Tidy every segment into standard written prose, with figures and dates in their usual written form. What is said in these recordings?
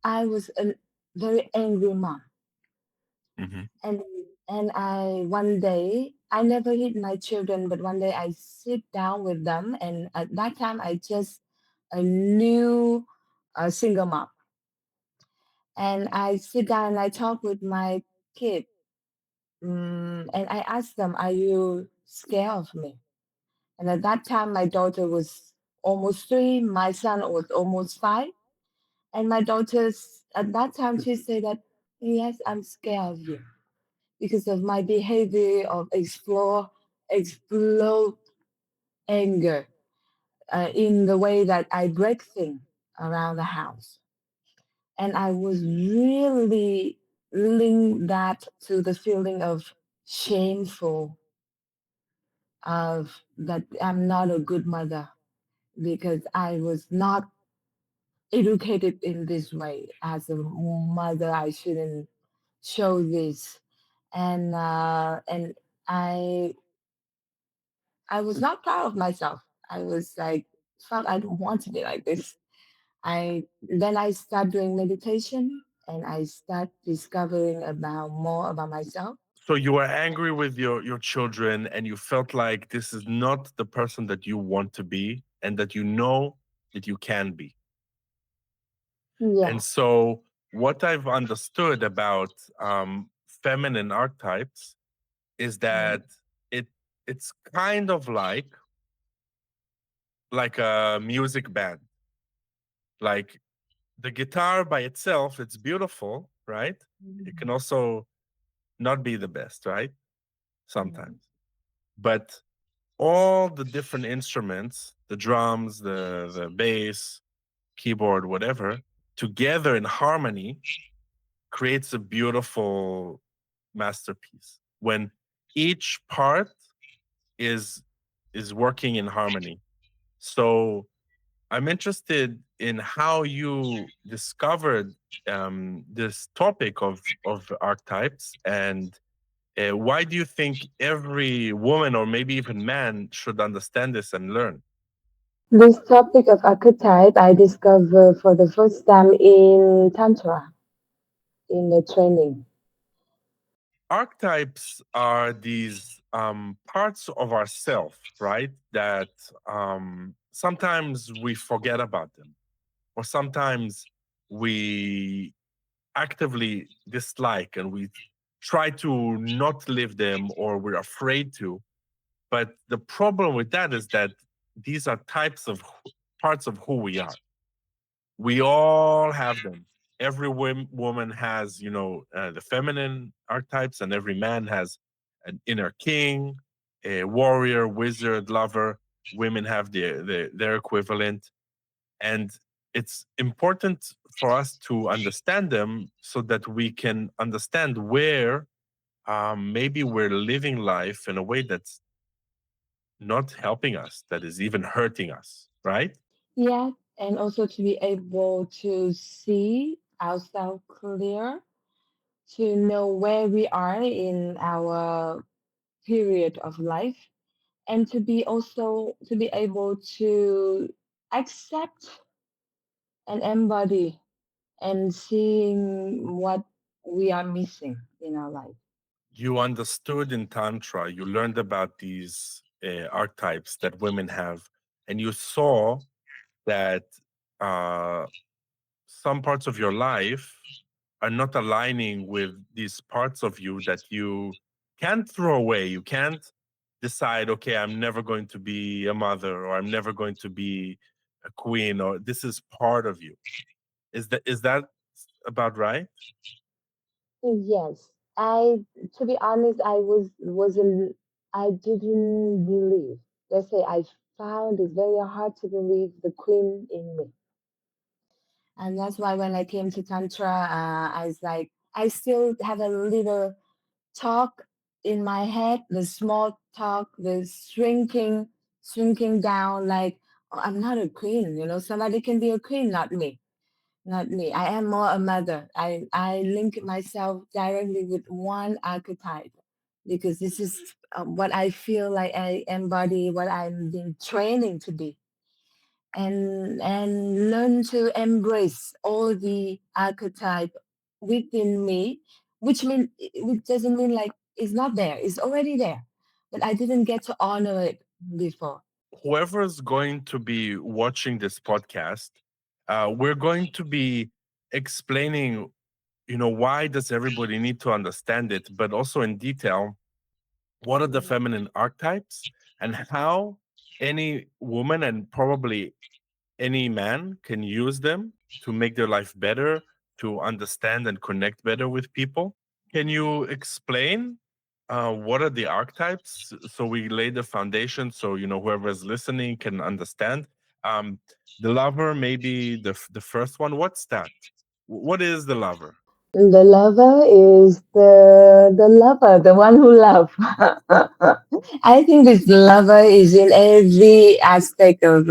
I was a very angry mom, Hmm. and I one day I never hit my children, but one day I sit down with them, and at that time I just a new single mom, and I sit down and I talk with my kid, and I ask them, "Are you scared of me?" And at that time, my daughter was almost 3, my son was almost 5. And my daughter's at that time she said that yes, I'm scared of you because of my behavior of explode anger in the way that I break things around the house. And I was really linked that to the feeling of shameful of that I'm not a good mother because I was not educated in this way as a mother. I shouldn't show this, and I I was not proud of myself. I was like, fuck, I don't want to be like this. I start doing meditation and I start discovering about more about myself. So you were angry with your children, and you felt like this is not the person that you want to be, and that you know that you can be. And Yes. so, what I've understood about feminine archetypes is Mhm. that it it's kind of like a music band. Like the guitar by itself, it's beautiful, right? It can Mhm. also not be the best, right? Mhm. Sometimes. But all the different instruments, the drums, the bass, keyboard, whatever, together in harmony creates a beautiful masterpiece. When each part is is working in harmony. So I'm interested in how you discovered this topic of archetypes, and why do you think every woman or maybe even man should understand this and learn? This topic of archetype I discovered for the first time in Tantra in the training. Archetypes are these parts of ourself, right? That sometimes we forget about them, or sometimes we actively dislike and we try to not live them, or we're afraid to. But the problem with that is that these are types of parts of who we are. We all have them. Every woman has, the feminine archetypes, and every man has an inner king, a warrior, wizard, lover. Women have their equivalent, and it's important for us to understand them so that we can understand where maybe we're living life in a way that's not helping us, that is even hurting us, right? Yeah, and also to be able to see ourselves clear, to know where we are in our period of life, and to be also to be able to accept and embody and seeing what we are missing in our life. You understood in Tantra, you learned about these archetypes that women have, and you saw that uh, some parts of your life are not aligning with these parts of you that you can't throw away. You can't decide, okay, I'm never going to be a mother, or I'm never going to be a queen, or this is part of you. Is that about right? Yes, I to be honest, I wasn't I didn't believe. Let's say I found it very hard to believe the queen in me, and that's why when I came to Tantra, I was like, I still have a little talk in my head, the small talk, the shrinking down, like, oh, I'm not a queen, somebody can be a queen, not me. Not me. I am more a mother. I link myself directly with one archetype because this is what I feel like I embody, what I'm been training to be. and learn to embrace all the archetype within me, which doesn't mean like it's not there, it's already there, but I didn't get to honor it before. Whoever's going to be watching this podcast, we're going to be explaining, why does everybody need to understand it, but also in detail, what are the feminine archetypes and how any woman and probably any man can use them to make their life better, to understand and connect better with people. Can you explain what are the archetypes so we lay the foundation so whoever is listening can understand? Um, the lover, maybe the first one. What's that? What is the lover? The lover is the lover, the one who love. I think this lover is in every aspect of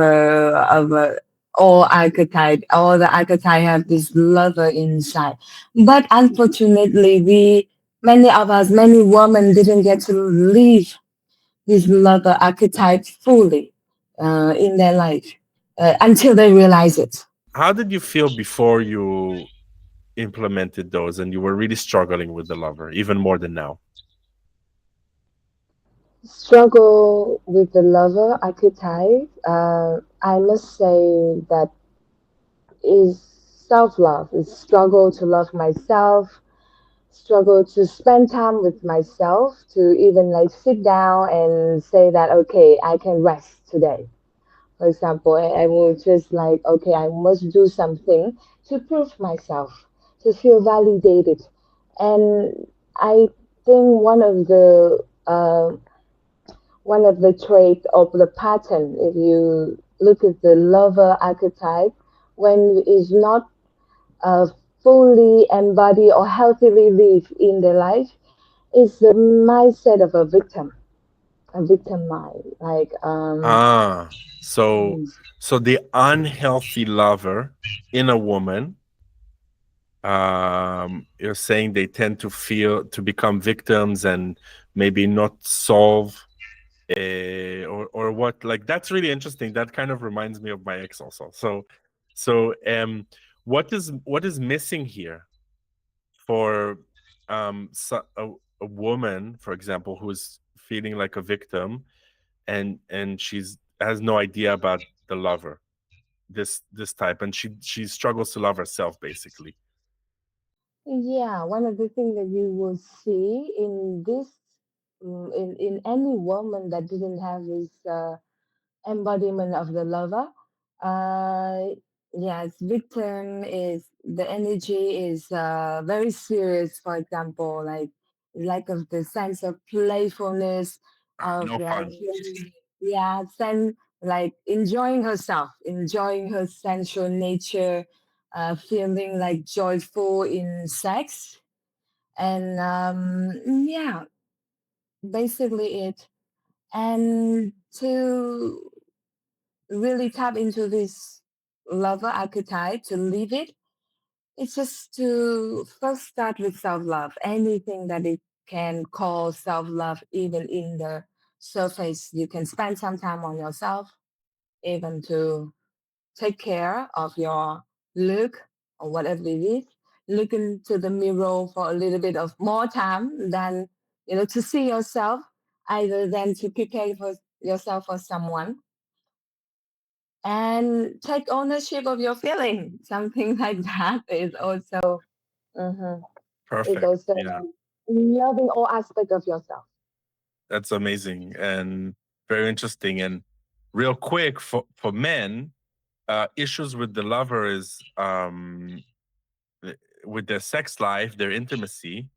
all archetype. All the archetype have this lover inside, but unfortunately, we many of us, many women, didn't get to live this lover archetype fully in their life until they realize it. How did you feel before you implemented those and you were really struggling with the lover even more than now? Struggle with the lover archetype, I must say that is self love. Is struggle to love myself, struggle to spend time with myself, to even like sit down and say that, okay, I can rest today. For example, I will just like, okay, I must do something to prove myself, to feel validated. And I think one of the traits of the pattern, if you look at the lover archetype, when is not uh, fully embody or healthily live in their life, is the mindset of a victim mind. Like, Ah, so yes. so the unhealthy lover in a woman, you're saying they tend to become victims and maybe not solve, or what? Like that's really interesting. That kind of reminds me of my ex also. So what is missing here for a woman, for example, who's feeling like a victim and she's has no idea about the lover, this type, and she struggles to love herself basically. Yeah, one of the things that you will see in this, in any woman that didn't have this embodiment of the lover. Uh, yes, victim is the energy is very serious. For example, like lack of the sense of playfulness, of No like fun. yeah, like enjoying herself, enjoying her sensual nature, feeling like joyful in sex, and yeah, basically it. And to really tap into this lover archetype, to live it, it's just to first start with self love. Anything that it can call self love, even in the surface, you can spend some time on yourself, even to take care of your look or whatever it is. Look into the mirror for a little bit of more time than to see yourself, either than to prepare for yourself for someone, and take ownership of your feeling. Something like that is also mhm, is Perfect. also Yeah, like loving all aspects of yourself. that's amazing and very interesting. And real quick, for men, issues with the lover is with their sex life, their intimacy,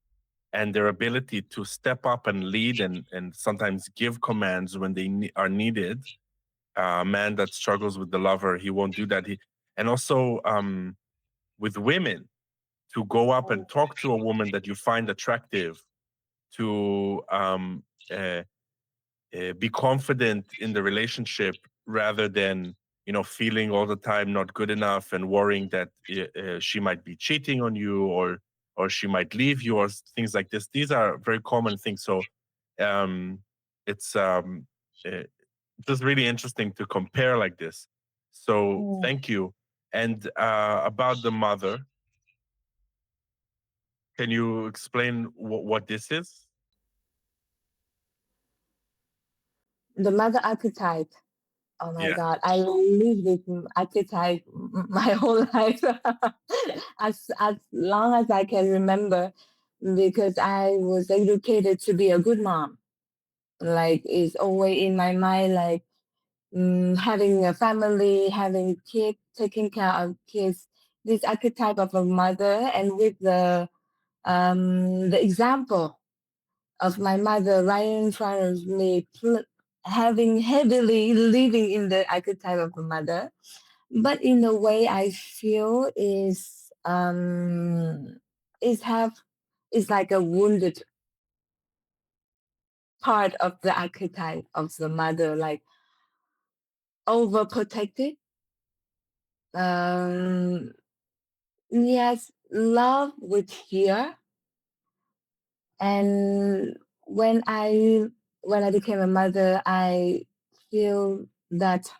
and their ability to step up and lead and sometimes give commands when they are needed. A man that struggles with the lover, he won't do that. And also with women, to go up and talk to a woman that you find attractive, to uh, be confident in the relationship rather than feeling all the time not good enough and worrying that she might be cheating on you, or she might leave you, or things like this. These are very common things. So um, it's uh, just really interesting to compare like this. So Mm. thank you. And about the mother, can you explain what this is? The mother archetype. Oh my Yeah. God, I lived with archetype my whole life, as long as I can remember, because I was educated to be a good mom. Like it's always in my mind, like having a family, having kids, taking care of kids. This archetype of a mother, and with the example of my mother right in front of me, having heavily living in the archetype of a mother, but in a way I feel is have is like a wounded part of the archetype of the mother, like overprotected. Um, yes, love with fear, and when I when I became a mother, I feel that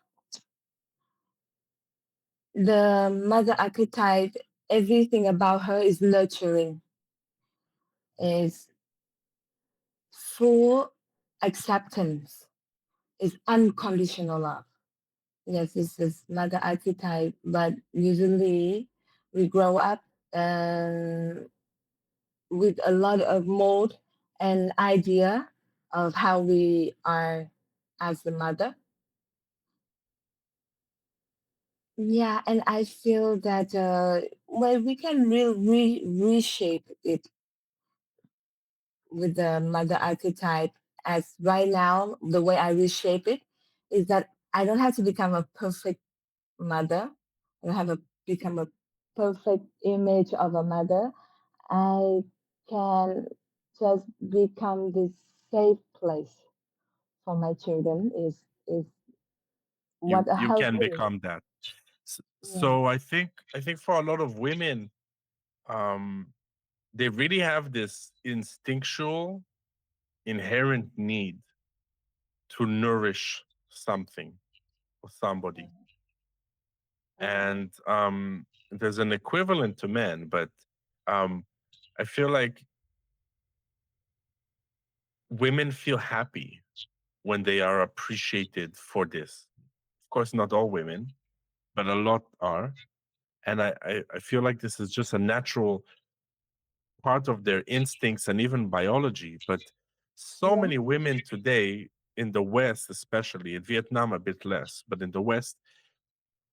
the mother archetype, everything about her is nurturing, is full acceptance, is unconditional love. Yes, this is mother archetype, but usually we grow up uh, with a lot of mold and idea of how we are as a mother. Yeah, and I feel that well, we can reshape it with the mother archetype. As right now, the way I reshape it is that I don't have to become a perfect mother. I don't have to become a perfect image of a mother. I can just become this safe place for my children. Is what a You can healthy. become that. Yeah. So I think for a lot of women, um, they really have this instinctual, inherent need to nourish something or somebody. Mm-hmm. And there's an equivalent to men, but um, I feel like women feel happy when they are appreciated for this. Of course, not all women, but a lot are. And I feel like this is just a natural part of their instincts and even biology. But so Yeah. many women today in the West, especially in Vietnam, a bit less, but in the West,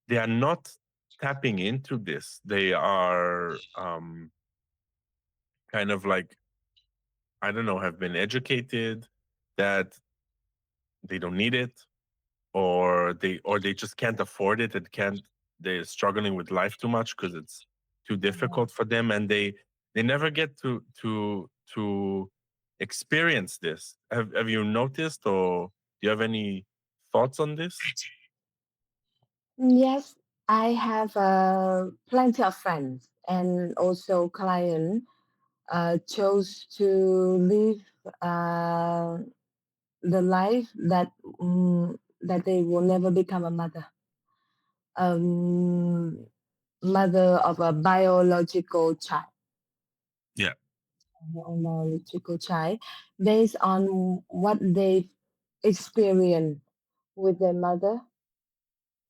they are not tapping into this. They are kind of like, I don't know, have been educated that they don't need it, or they just can't afford it and can't, they're struggling with life too much because it's too difficult for them, and they never get to experience this. Have you noticed, or do you have any thoughts on this? Yes, I have plenty of friends and also clients chose to live uh, the life that they will never become a mother, um, mother of a Yeah. biological child, based on what they experience with their mother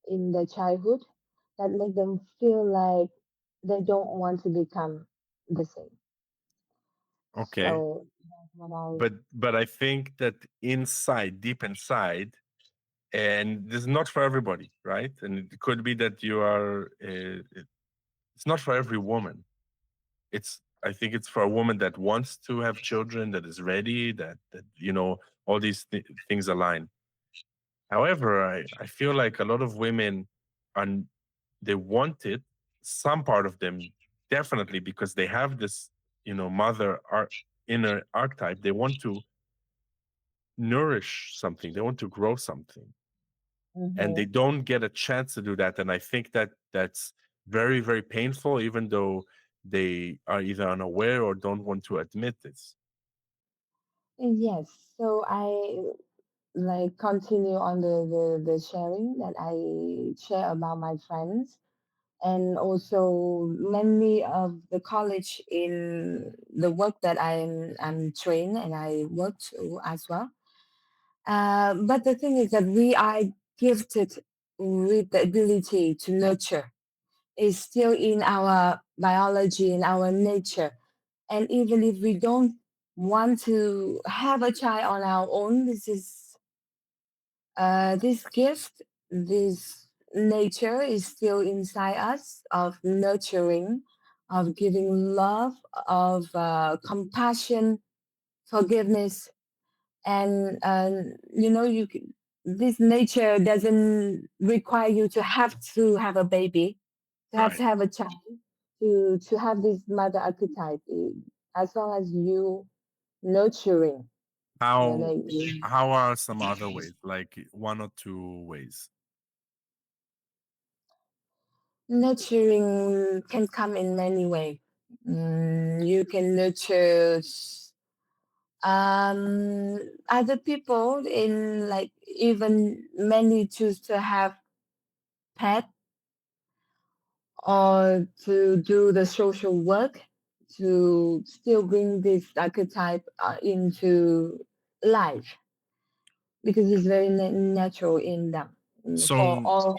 in their childhood, that make them feel like they don't want to become the same. Okay. So that's what I. But I think that inside, deep inside, and this is not for everybody, right? And it could be that you are. It's not for every woman. It's, I think it's for a woman that wants to have children, that is ready, that all these things align. However, I feel like a lot of women are, they want it. Some part of them definitely, because they have this mother inner archetype. They want to nourish something. They want to grow something, and they Mhm. don't get a chance to do that. And I think that that's very, very painful, even though they are either unaware or don't want to admit this. Yes, so I like continue on the sharing that I share about my friends, and also many of the college in the work that I'm trained and I work to as well. But the thing is that we are gifted with the ability to nurture. It's still in our biology, in our nature. And even if we don't want to have a child on our own, this gift, this nature is still inside us of nurturing, of giving love, of compassion, forgiveness, and this nature doesn't require you to have a baby, to have Right. to have a child, to have this mother archetype. As long as you nurturing, you How know, how are some other ways, like one or two ways? nurturing can come in many ways. You can nurture other people in, like, even many choose to have pet or to do the social work to still bring this archetype into life, because it's very natural in them. For So all,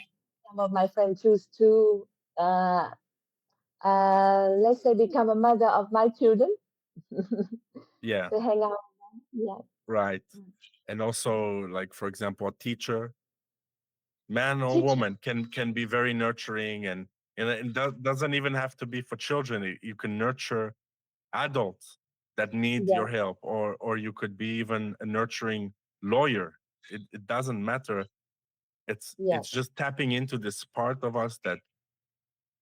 some of my friends choose to, uh, let's say, become a mother of my children yeah, to hang out. Yeah. right. And also, like for example, a teacher, man or Teacher. woman, can be very nurturing, and doesn't even have to be for children. You can nurture adults that need Yeah. your help, or you could be even a nurturing lawyer. It doesn't matter. It's Yes. just tapping into this part of us that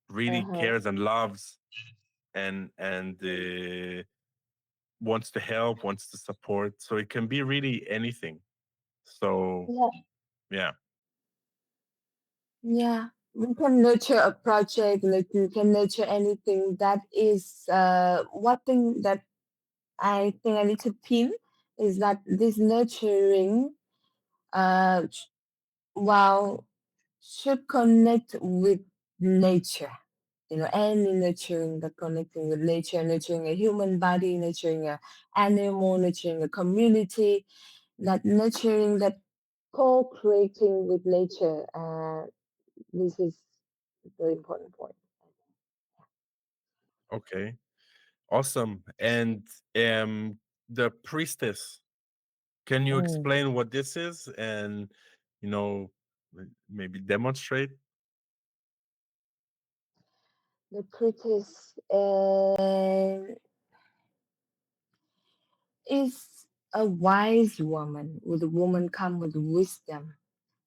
really Uh-huh. cares and loves, and wants to help, wants to support. So it can be really anything. So Yeah. yeah. Yeah. We can nurture a project, like we can nurture anything. That is one thing that I think I need to pin, is that this nurturing, uh, sh- well, should connect with nature. Any nurturing that connecting with nature, nurturing a human body, nurturing a animal, nurturing a community, that nurturing, that co-creating with nature. This is the important point. Okay. Awesome. And the priestess, can you Mm. explain what this is, and you know maybe demonstrate? The critic is a wise woman. With a woman come with wisdom.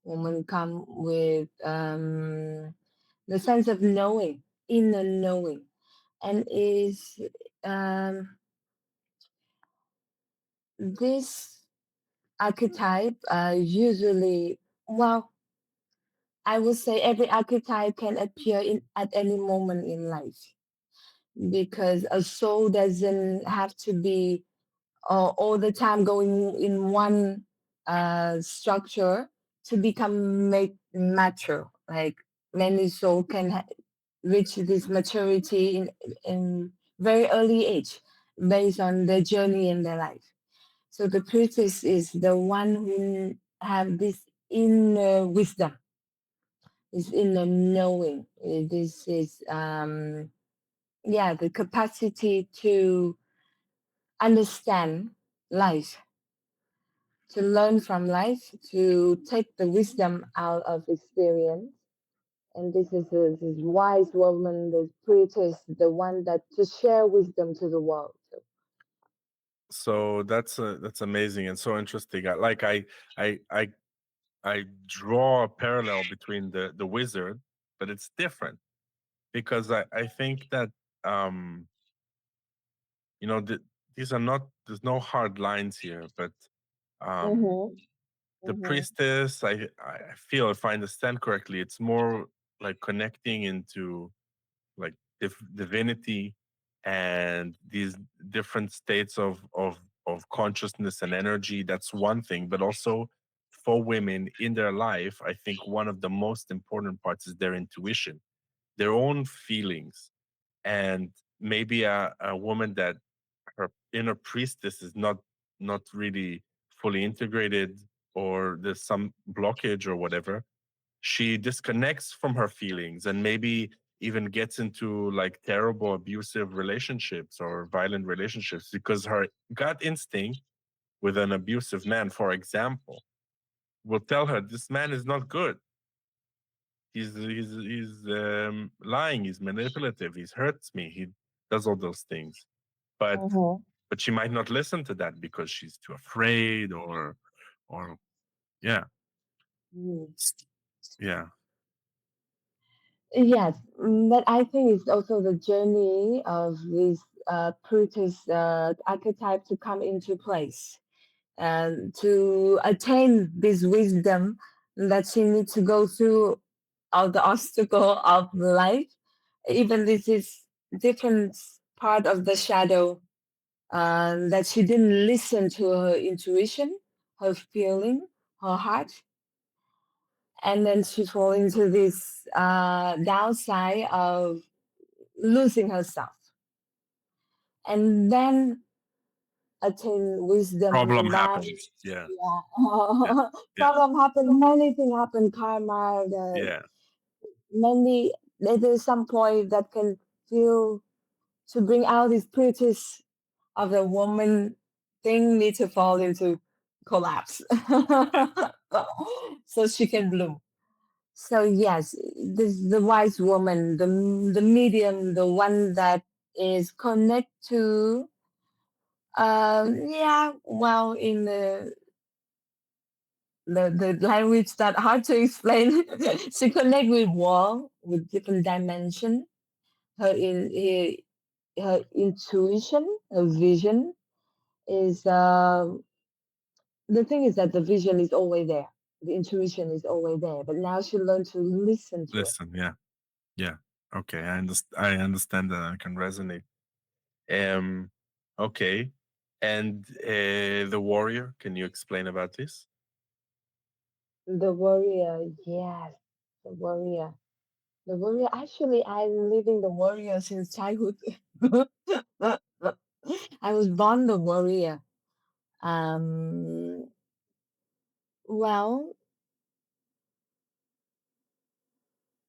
Woman come with the sense of knowing, inner knowing, and is um, this archetype usually, well, I would say every archetype can appear in at any moment in life, because a soul doesn't have to be all the time going in one structure to become mature. Like, many soul can reach this maturity in very early age, based on their journey in their life. So the priestess is the one who have this inner wisdom, this inner knowing. This is yeah, the capacity to understand life, to learn from life, to take the wisdom out of experience. And this is this wise woman, the priestess, the one that to share wisdom to the world. So that's amazing and so interesting. I I I draw a parallel between the wizard, but it's different because I think that um these are not, there's no hard lines here, but um Mm-hmm. the Mm-hmm. priestess, I feel, if I understand correctly, it's more like connecting into like divinity and these different states of consciousness and energy. That's one thing, but also for women in their life, I think one of the most important parts is their intuition, their own feelings. And maybe a woman that her inner priestess is not really fully integrated, or there's some blockage or whatever, she disconnects from her feelings and maybe even gets into like terrible abusive relationships or violent relationships because her gut instinct with an abusive man, for example, will tell her this man is not good. He's lying. He's manipulative. He hurts me. He does all those things. But Mm-hmm. but she might not listen to that because she's too afraid, or yeah, Mm. yeah, Yes, but I think it's also the journey of this Plutus archetype to come into place and to attain this wisdom that she needs to go through all the obstacle of life. Even this is different part of the shadow that she didn't listen to her intuition, her feeling, her heart, and then she fall into this downside of losing herself, and then attain wisdom problem that happens. Yeah, yeah. yeah, yeah, Problem happen, many things happen, karma, yeah. many, there's some point that can feel to bring out this prettiness of the woman thing need to fall into collapse so she can bloom. So yes, this the wise woman, the medium, the one that is connect to yeah, well, in the language that hard to explain. She connect with world with different dimension. Her intuition, her vision is the thing is that the vision is always there. The intuition is always there, but now she learned to listen to it. Listen, yeah, yeah. Okay, I understand. I understand that. I can resonate. Um, okay. And the warrior, can you explain about this? The warrior, yes, the warrior. The warrior. Actually, I'm living the warrior since childhood. I was born the warrior. Um, well,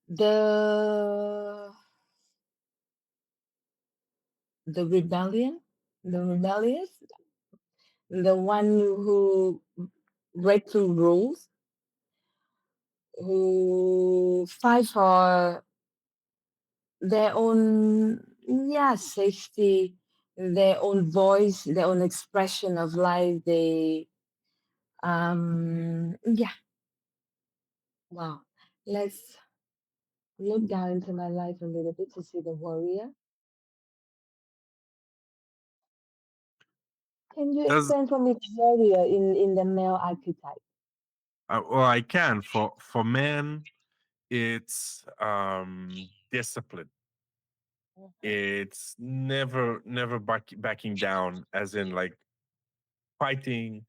the the rebellion, the rebellious, the one who break through rules, who fight for their own, yeah, safety, their own voice, their own expression of life. They yeah, wow. Let's look down into my life a little bit to see the warrior. Can you Does explain for me the warrior in the male archetype? well, I can. For men, it's discipline. It's never backing down, as in like fighting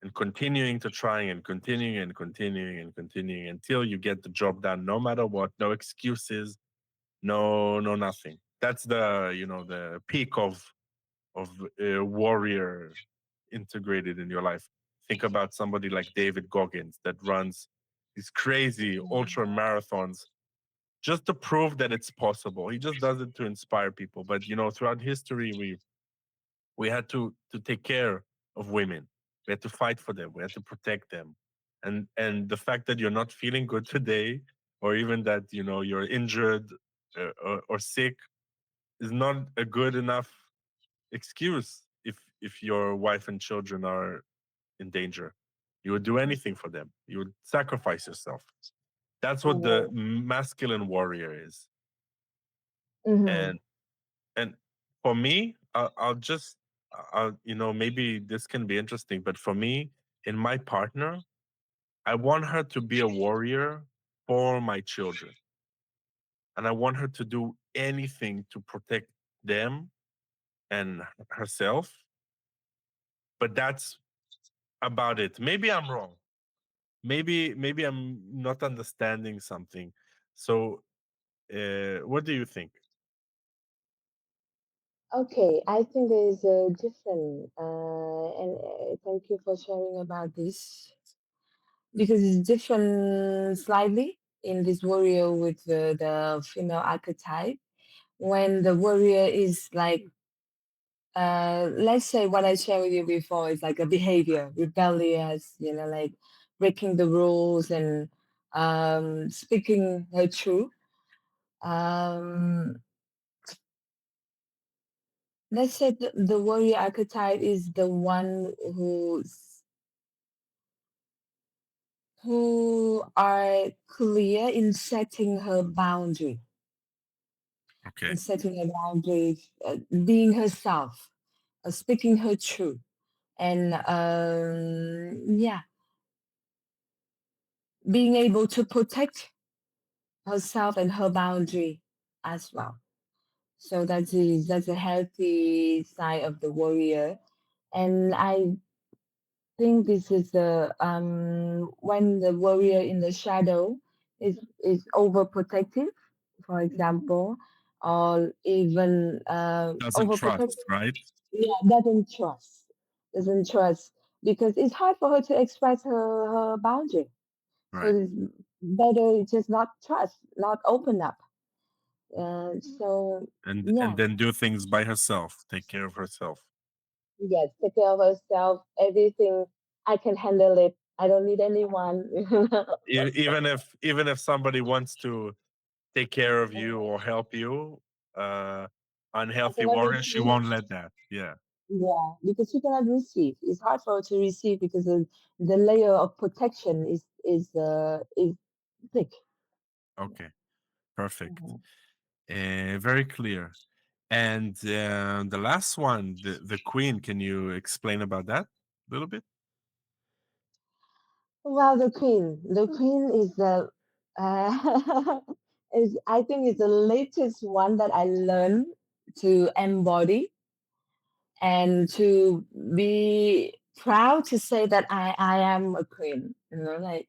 and continuing to try and continuing and continuing and continuing until you get the job done, no matter what. No excuses, no nothing. That's the, the peak of a warrior integrated in your life. Think about somebody like David Goggins that runs these crazy ultra marathons just to prove that it's possible. He just does it to inspire people. But throughout history, we had to take care of women. We had to fight for them. We had to protect them. And the fact that you're not feeling good today, or even that you're injured or sick, is not a good enough excuse if your wife and children are in danger. You would do anything for them. You would sacrifice yourself. That's what the Mm-hmm. masculine warrior is. Mm-hmm. And and for me, I'll just maybe this can be interesting, but for me, in my partner, I want her to be a warrior for my children, and I want her to do anything to protect them and herself. But that's about it. Maybe I'm wrong. maybe I'm not understanding something. So, what do you think? Okay, I think there is a different, and thank you for sharing about this because it's different slightly in this warrior with the female archetype. When the warrior is like, let's say what I shared with you before is like a behavior, rebellious, like breaking the rules and speaking her truth. Um, let's say the warrior archetype is the one who are clear in setting her boundary, Okay. being herself, speaking her truth, and yeah, being able to protect herself and her boundary as well. So that's a healthy side of the warrior, and I think this is the when the warrior in the shadow is overprotective, for example, or even Doesn't overprotective. trust, right? Yeah, doesn't trust because it's hard for her to express her boundary. So Right. it's better just not trust, not open up. So And yeah, then do things by herself, take care of herself. yes, take care of herself. Everything I can handle it. I don't need anyone. Even if somebody wants to take care of you or help you, uh, I unhealthy cannot warrior, she receive. won't let that. Yeah. Yeah, because she cannot receive. It's hard for her to receive because the layer of protection is thick. Okay. Perfect. Mhm. Very clear. And the last one, the queen. Can you explain about that a little bit? Well, the queen is the uh, is I think is the latest one that I learned to embody and to be proud to say that I am a queen. Like,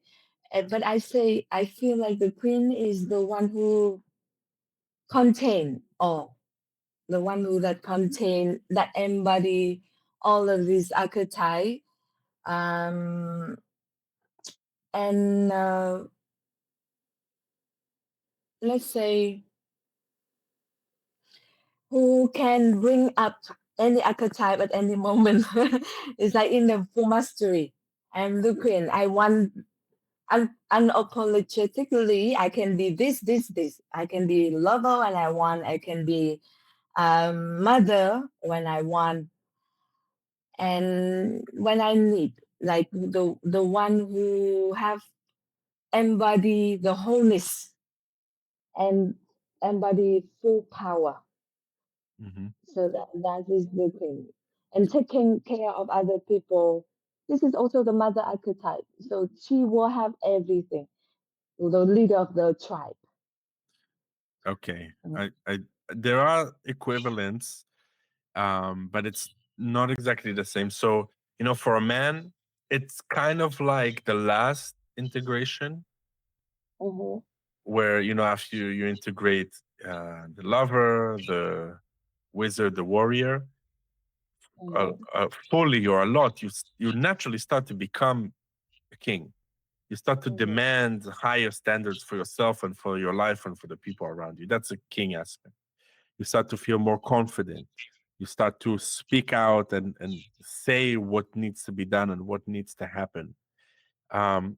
but I feel like the queen is the one who contain all, the one who that contain that embody all of these archetypes. Um, and let's say who can bring up any archetype at any moment. It's like in the full mastery. I'm the queen. I want unapologetically. I can be this. I can be lover when I want. I can be mother when I want, and when I need. Like the one who have embody the wholeness and embody full power. Hmm. So that is the thing. And taking care of other people. This is also the mother archetype. So she will have everything. The leader of the tribe. Okay. Mm. I there are equivalents, but it's not exactly the same. So, for a man, it's kind of like the last integration Mhm, where, after you integrate the lover, the wizard, the warrior, mhm, fully or a lot, you naturally start to become a king. You start to mhm, demand higher standards for yourself and for your life and for the people around you. That's a king aspect. You start to feel more confident. You start to speak out and say what needs to be done and what needs to happen.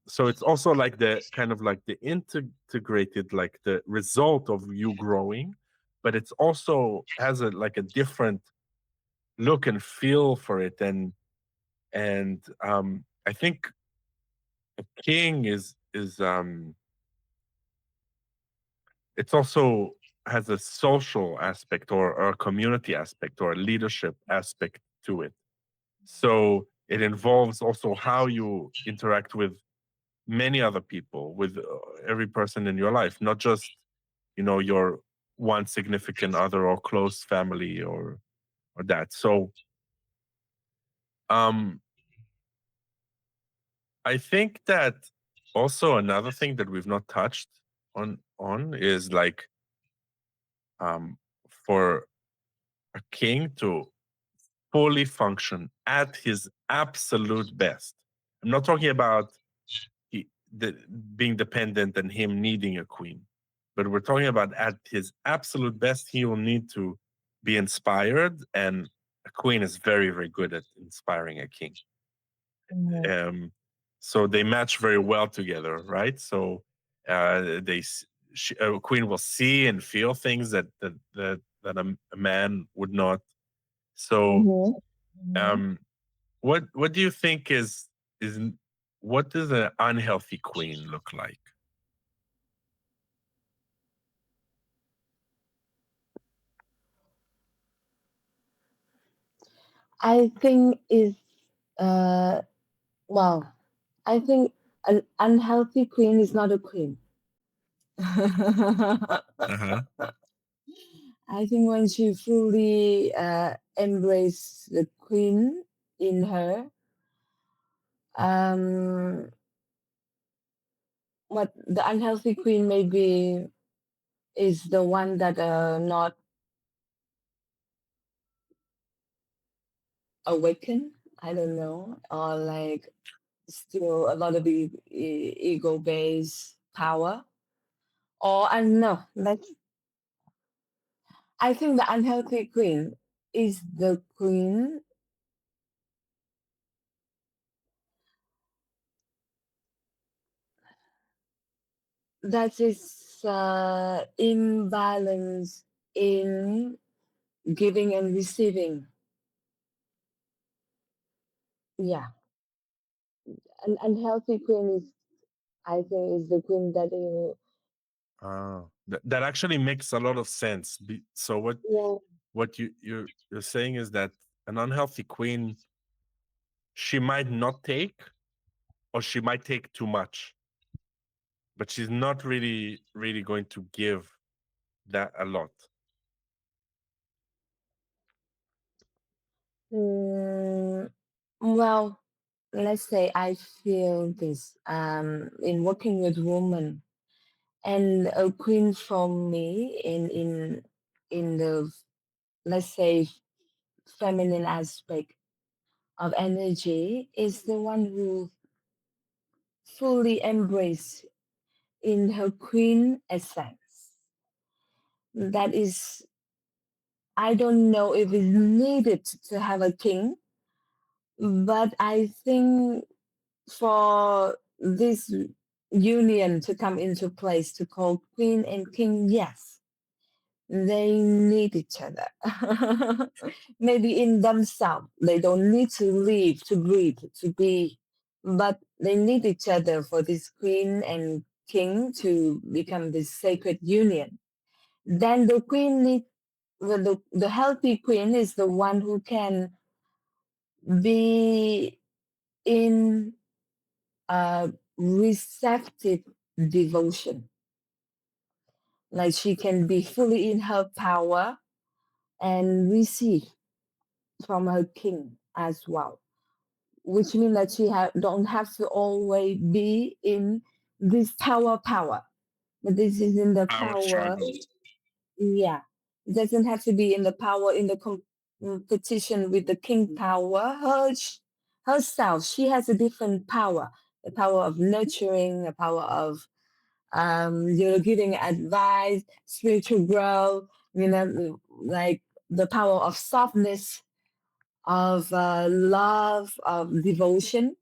So it's also like the kind of like the integrated, like the result of you growing, but it's also has a like a different look and feel for it. And I think a king is it's also has a social aspect or a community aspect or a leadership aspect to it. So it involves also how you interact with many other people, with every person in your life, not just your one significant other or close family or that. So um, I think that. Also, another thing that we've not touched on is like um, for a king to fully function at his absolute best. I'm not talking about he, the, being dependent and him needing a queen, but we're talking about at his absolute best, he will need to be inspired, and a queen is very, very good at inspiring a king. Mhm. Um, so they match very well together, right? So a queen will see and feel things that a man would not. So Mhm. Mhm. um, what do you think is what does an unhealthy queen look like? I think is uh well, I think an unhealthy queen is not a queen. Uh-huh. I think when she fully embrace the queen in her, um, what the unhealthy queen maybe is the one that not awakened. I don't know, or like still a lot of ego based power. Or I don't know. I think the unhealthy queen is the queen that is imbalance in giving and receiving. Yeah, an unhealthy queen is, I think, is the queen that you. That actually makes a lot of sense. So Yeah. what you're saying is that an unhealthy queen, she might not take, or she might take too much, but she's not really going to give that a lot. Mm, well, let's say I feel this in working with women, and a queen from me in the, let's say, feminine aspect of energy is the one who fully embrace in her queen essence. That is, I don't know if it's needed to have a king, but I think for this union to come into place to call queen and king, yes, they need each other. Maybe in themselves, they don't need to live, to breathe, to be, but they need each other for this queen and king to become this sacred union. Then the queen need, well, the healthy queen is the one who can be in receptive devotion. Like she can be fully in her power and receive from her king as well, which means that she don't have to always be in this power, but this is in the Power power. struggle. Yeah, it doesn't have to be in the power in the competition with the king power. Herself, she has a different power, the power of nurturing, the power of giving advice, spiritual growth, like the power of softness, of love, of devotion.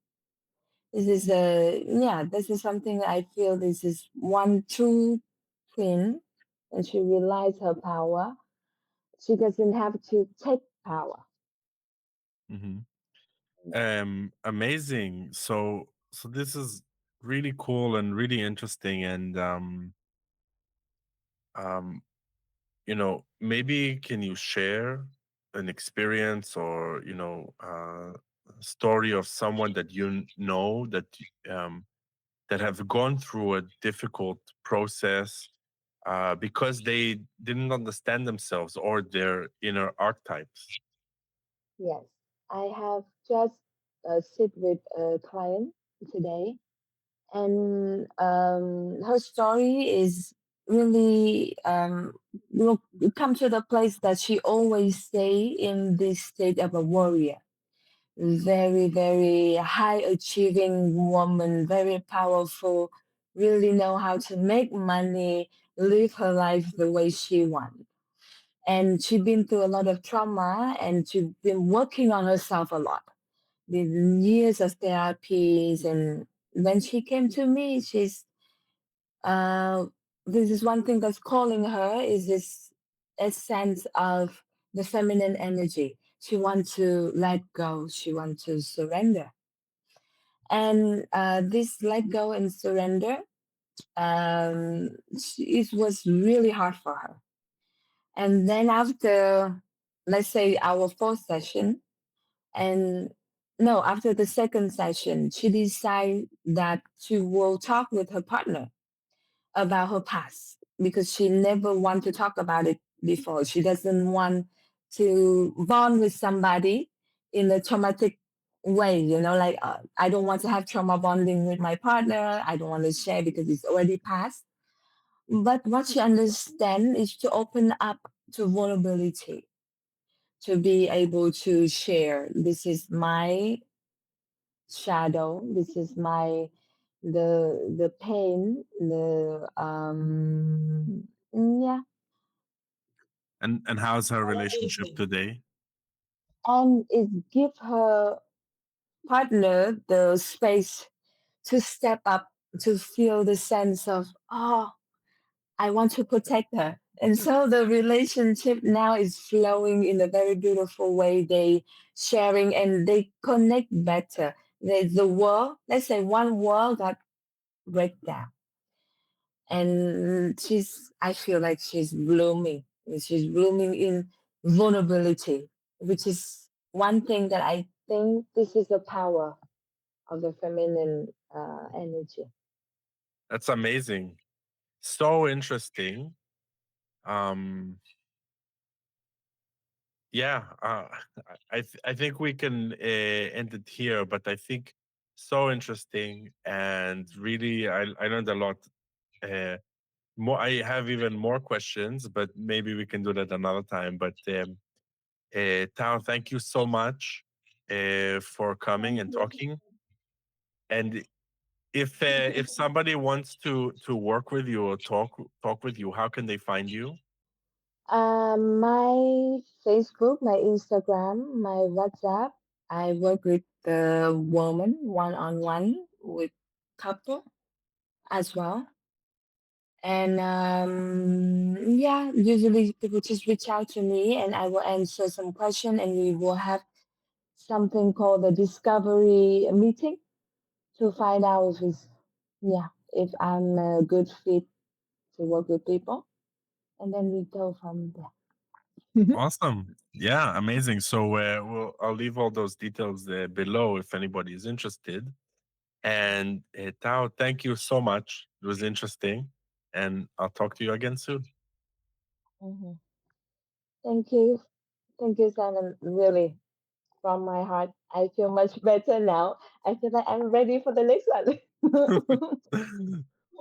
This is something I feel this is one true queen, and she realizes her power. She doesn't have to take power. Hmm. Amazing. So this is really cool and really interesting, and um, maybe can you share an experience, or a story of someone that know that have gone through a difficult process because they didn't understand themselves or their inner archetypes. Yes, I have just sit with a client today, And her story is really will come to the place that she always stay in this state of a warrior, very very high achieving woman, very powerful, really know how to make money, live her life the way she wants. And she's been through a lot of trauma, and she's been working on herself a lot with years of therapies. And when she came to me, she's uh, this is one thing that's calling her is this a sense of the feminine energy. She wants to let go. She wants to surrender. And this let go and surrender, it was really hard for her. And then after, let's say, our fourth session, and no, after the second session, she decided that she will talk with her partner about her past because she never want to talk about it before. She doesn't want to bond with somebody in a traumatic way, like I don't want to have trauma bonding with my partner. I don't want to share because it's already past. But what she understands is to open up to vulnerability, to be able to share. This is my shadow. This is my the pain, the yeah, And how's her relationship today? and it give her partner the space to step up, to feel the sense of, oh, I want to protect her. And so the relationship now is flowing in a very beautiful way. They sharing and they connect better. The world, let's say one world got break down, and I feel like she's blooming. She's blooming in vulnerability, which is one thing that I think this is the power of the feminine energy. That's amazing. So interesting. Um, yeah, I think we can end it here, but I think so interesting and really I learned a lot. Uh, more, I have even more questions, but maybe we can do that another time. But Tao, thank you so much for coming Thank and you. talking. And if somebody wants to work with you or talk with you, how can they find you? My Facebook, my Instagram, my WhatsApp. I work with the woman one on one with couple as well. And yeah, usually people just reach out to me and I will answer some question and we will have something called a discovery meeting to find out if it's, yeah, if I'm a good fit to work with people. And then we go from there. Awesome. Yeah, amazing. So I'll leave all those details below if anybody is interested. And Tao, thank you so much. It was interesting. And I'll talk to you again soon. Mhm. Thank you. Thank you, Simon. Really, from my heart, I feel much better now. I feel like I'm ready for the next one.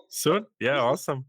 Soon? Yeah, awesome.